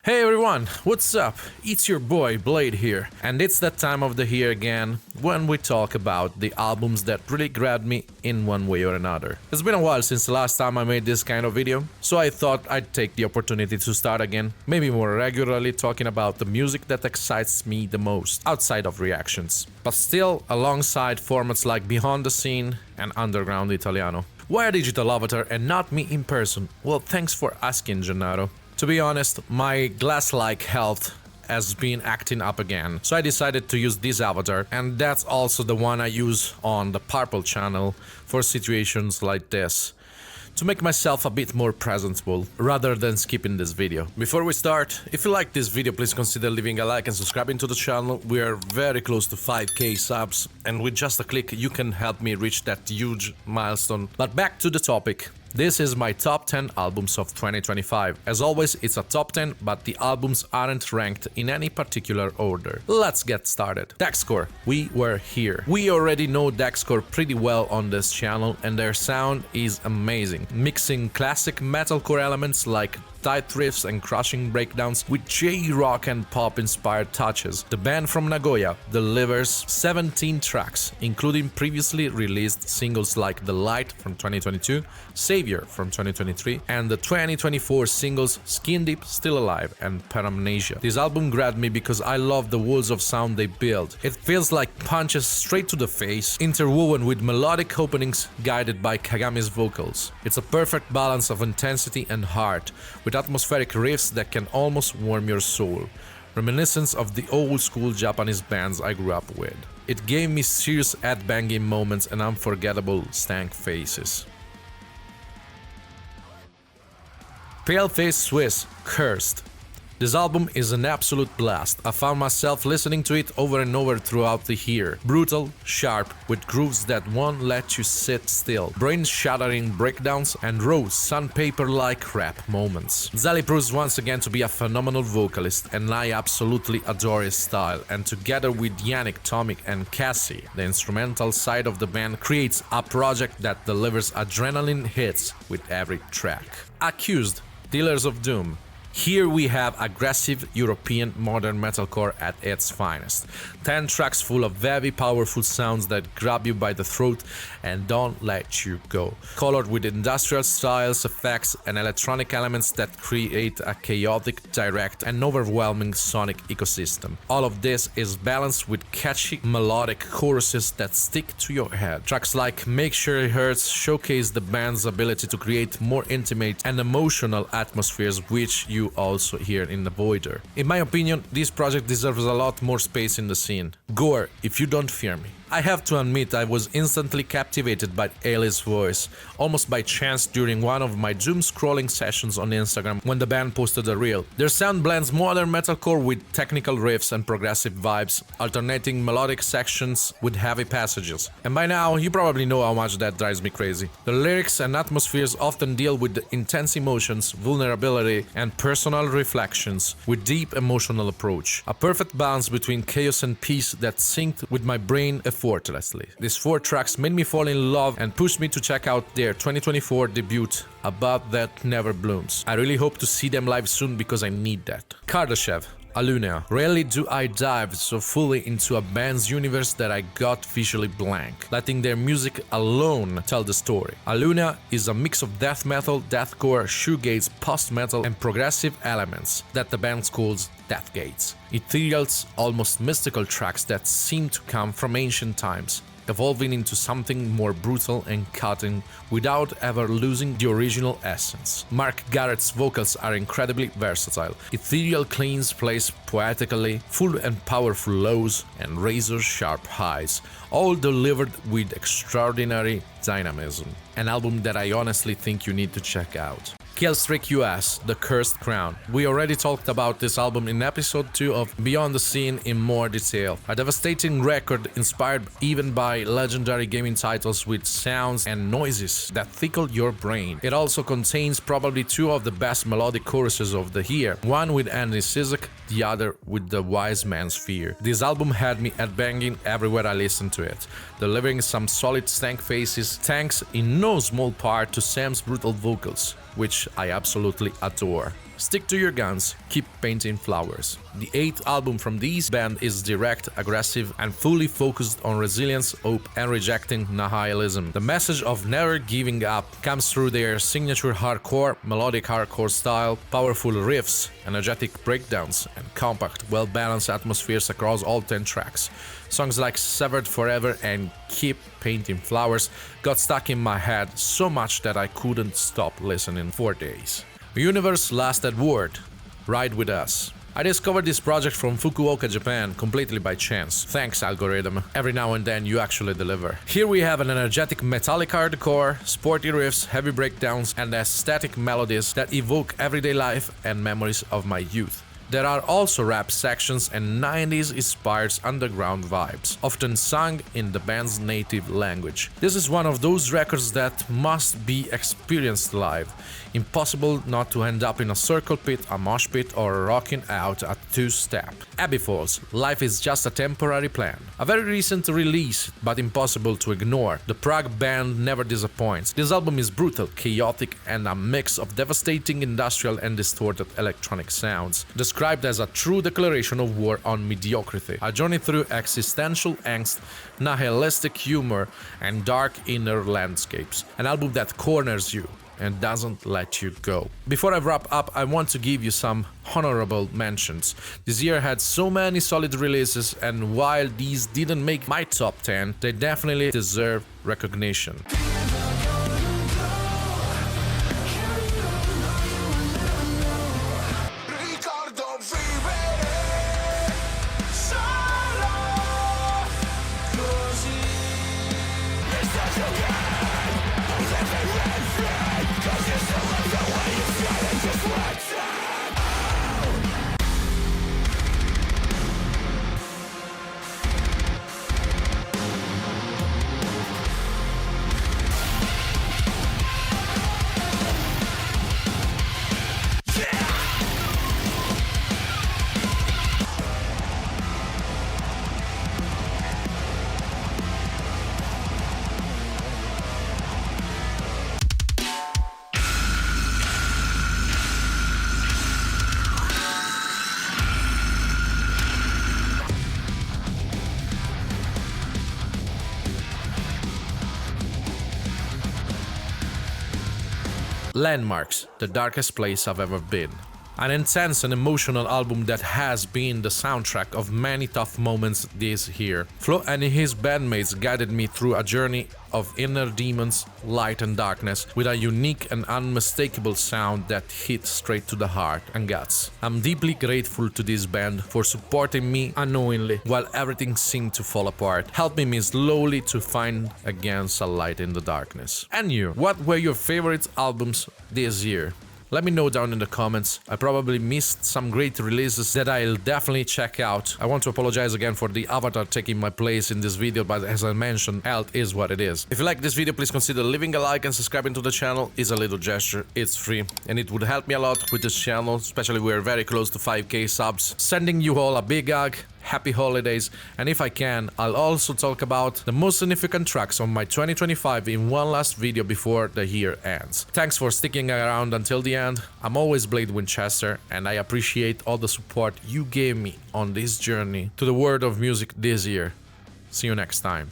Hey everyone, what's up? It's your boy Blade here, and it's that time of the year again when we talk about the albums that really grabbed me in one way or another. It's been a while since the last time I made this kind of video, so I thought I'd take the opportunity to start again, maybe more regularly talking about the music that excites me the most, outside of reactions, but still alongside formats like Behind the Scene and Underground Italiano. Why a digital avatar and not me in person? Well, thanks for asking, Gennaro. To be honest, my glass-like health has been acting up again, so I decided to use this avatar, and that's also the one I use on the Purple channel for situations like this, to make myself a bit more presentable, rather than skipping this video. Before we start, if you like this video, please consider leaving a like and subscribing to the channel. We are very close to 5k subs, and with just a click you can help me reach that huge milestone. But back to the topic. This is my top 10 albums of 2025. As always, it's a top 10, but the albums aren't ranked in any particular order. Let's get started. Metalcore, We Were Here. We already know Metalcore pretty well on this channel, and their sound is amazing, mixing classic metalcore elements like tight riffs and crushing breakdowns with J-rock and pop-inspired touches. The band from Nagoya delivers 17 tracks, including previously released singles like The Light from 2022, Savior from 2023, and the 2024 singles Skin Deep, Still Alive, and Paramnesia. This album grabbed me because I love the walls of sound they build. It feels like punches straight to the face, interwoven with melodic openings guided by Kagami's vocals. It's a perfect balance of intensity and heart, with atmospheric riffs that can almost warm your soul, reminiscent of the old-school Japanese bands I grew up with. It gave me serious headbanging moments and unforgettable stank faces. Paleface Swiss, Cursed. This album is an absolute blast. I found myself listening to it over and over throughout the year. Brutal, sharp, with grooves that won't let you sit still, brain-shattering breakdowns, and raw, sandpaper-like rap moments. Zali proves once again to be a phenomenal vocalist, and I absolutely adore his style, and together with Yannick, Tomic, and Cassie, the instrumental side of the band creates a project that delivers adrenaline hits with every track. Accused, Dealers of Doom. Here we have aggressive European modern metalcore at its finest. 10 tracks full of very powerful sounds that grab you by the throat and don't let you go. Colored with industrial styles, effects, and electronic elements that create a chaotic, direct, and overwhelming sonic ecosystem. All of this is balanced with catchy, melodic choruses that stick to your head. Tracks like Make Sure It Hurts showcase the band's ability to create more intimate and emotional atmospheres, which you also hear in the Voider. In my opinion, this project deserves a lot more space in the scene. Gore, If You Don't Fear Me. I have to admit I was instantly captivated by Ailey's voice, almost by chance during one of my doom scrolling sessions on Instagram when the band posted a reel. Their sound blends modern metalcore with technical riffs and progressive vibes, alternating melodic sections with heavy passages. And by now, you probably know how much that drives me crazy. The lyrics and atmospheres often deal with the intense emotions, vulnerability, and personal reflections with deep emotional approach. A perfect balance between chaos and peace that synced with my brain effortlessly. These 4 tracks made me fall in love and pushed me to check out their 2024 debut, About That Never Blooms. I really hope to see them live soon because I need that. Kardashev, Aluna. Rarely do I dive so fully into a band's universe that I got visually blank, letting their music alone tell the story. Aluna is a mix of death metal, deathcore, shoegaze, post-metal, and progressive elements that the band calls Death Gates. Ethereal, almost mystical tracks that seem to come from ancient times, evolving into something more brutal and cutting without ever losing the original essence. Mark Garrett's vocals are incredibly versatile. Ethereal cleans plays poetically, full and powerful lows, and razor-sharp highs, all delivered with extraordinary dynamism. An album that I honestly think you need to check out. Killstreak US, The Cursed Crown. We already talked about this album in episode 2 of Beyond the Scene in more detail. A devastating record inspired even by legendary gaming titles with sounds and noises that tickle your brain. It also contains probably 2 of the best melodic choruses of the year, one with Andy Cizek, the other with The Wise Man's Fear. This album had me headbanging everywhere I listened to it, delivering some solid stank faces thanks in no small part to Sam's brutal vocals, which I absolutely adore. Stick to your guns, keep painting flowers. The 8th album from this band is direct, aggressive, and fully focused on resilience, hope, and rejecting nihilism. The message of never giving up comes through their signature hardcore, melodic hardcore style, powerful riffs, energetic breakdowns, and compact, well-balanced atmospheres across all 10 tracks. Songs like Severed Forever and Keep Painting Flowers got stuck in my head so much that I couldn't stop listening for days. Universe Lasted Word, Ride With Us. I discovered this project from Fukuoka, Japan, completely by chance. Thanks, algorithm. Every now and then you actually deliver. Here we have an energetic metallic hardcore, sporty riffs, heavy breakdowns, and aesthetic melodies that evoke everyday life and memories of my youth. There are also rap sections and 90s-inspired underground vibes, often sung in the band's native language. This is one of those records that must be experienced live. Impossible not to end up in a circle pit, a mosh pit, or rocking out a two-step. Abbey Falls, Life is Just a Temporary Plan. A very recent release, but impossible to ignore. The Prague band never disappoints. This album is brutal, chaotic, and a mix of devastating industrial and distorted electronic sounds. Described as a true declaration of war on mediocrity, a journey through existential angst, nihilistic humor, and dark inner landscapes. An album that corners you and doesn't let you go. Before I wrap up, I want to give you some honorable mentions. This year had so many solid releases, and while these didn't make my top 10, they definitely deserve recognition. Landmarks, the darkest place I've ever been. An intense and emotional album that has been the soundtrack of many tough moments this year. Flo and his bandmates guided me through a journey of inner demons, light and darkness, with a unique and unmistakable sound that hit straight to the heart and guts. I'm deeply grateful to this band for supporting me unknowingly while everything seemed to fall apart, helping me slowly to find again a light in the darkness. And you, what were your favorite albums this year? Let me know down in the comments. I probably missed some great releases that I'll definitely check out. I want to apologize again for the avatar taking my place in this video, but as I mentioned, health is what it is. If you like this video, please consider leaving a like and subscribing to the channel. It's a little gesture, it's free, and it would help me a lot with this channel, especially we're very close to 5k subs. Sending you all a big hug. Happy holidays, and if I can, I'll also talk about the most significant tracks on my 2025 in one last video before the year ends. Thanks for sticking around until the end. I'm always Blade Winchester, and I appreciate all the support you gave me on this journey to the world of music this year. See you next time.